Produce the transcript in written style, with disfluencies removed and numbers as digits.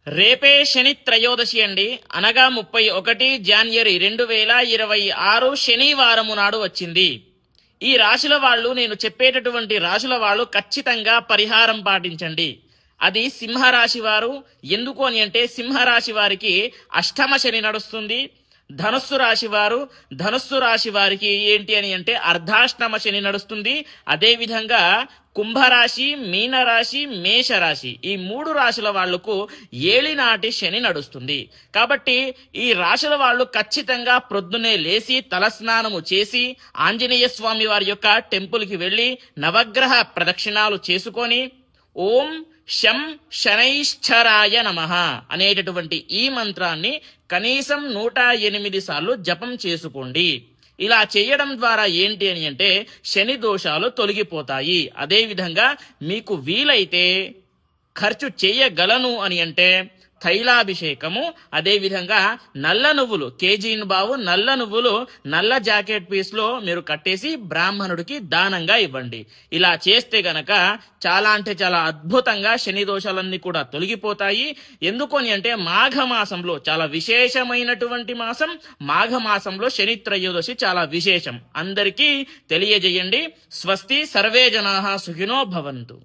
రేపే శని త్రయోదశి అండి. అనగా 31 జాన్వరి 2026 శనివారము నాడు వచ్చింది. ఈ రాశుల వాళ్ళు, నేను చెప్పేటటువంటి రాశుల వాళ్ళు ఖచ్చితంగా పరిహారం పాటించండి. అది సింహరాశి వారు. ఎందుకు అని అంటే సింహరాశి వారికి అష్టమ శని నడుస్తుంది. ధనుస్సు రాశి వారికి ఏంటి అని అంటే అర్ధాష్టమ శని నడుస్తుంది. అదేవిధంగా కుంభరాశి, మీనరాశి, మేషరాశి, ఈ 3 రాశుల వాళ్లకు ఏలినాటి శని నడుస్తుంది. కాబట్టి ఈ రాశుల వాళ్ళు ఖచ్చితంగా ప్రొద్దునే లేచి తలస్నానము చేసి ఆంజనేయ స్వామి వారి యొక్క టెంపుల్కి వెళ్ళి నవగ్రహ ప్రదక్షిణాలు చేసుకొని ఓం శం శనైశ్చరాయ నమః అనేటటువంటి ఈ మంత్రాన్ని కనీసం 108 సార్లు జపం చేసుకోండి. ఇలా చేయడం ద్వారా ఏంటి అని అంటే శని దోషాలు తొలగిపోతాయి. అదేవిధంగా మీకు వీలైతే ఖర్చు చేయగలను అని అంటే తైలాభిషేకము, అదేవిధంగా నల్ల నువ్వులు, కేజీని బావు నల్ల నువ్వులు నల్ల జాకెట్ పీస్లో మీరు కట్టేసి బ్రాహ్మణుడికి దానంగా ఇవ్వండి. ఇలా చేస్తే గనక చాలా అంటే చాలా అద్భుతంగా శని దోషాలన్నీ కూడా తొలగిపోతాయి. ఎందుకని అంటే మాఘమాసంలో చాలా విశేషమైనటువంటి మాసం. మాఘమాసంలో శని త్రయోదశి చాలా విశేషం. అందరికీ తెలియజేయండి. స్వస్తి, సర్వే జనాః సుఖినో భవంతు.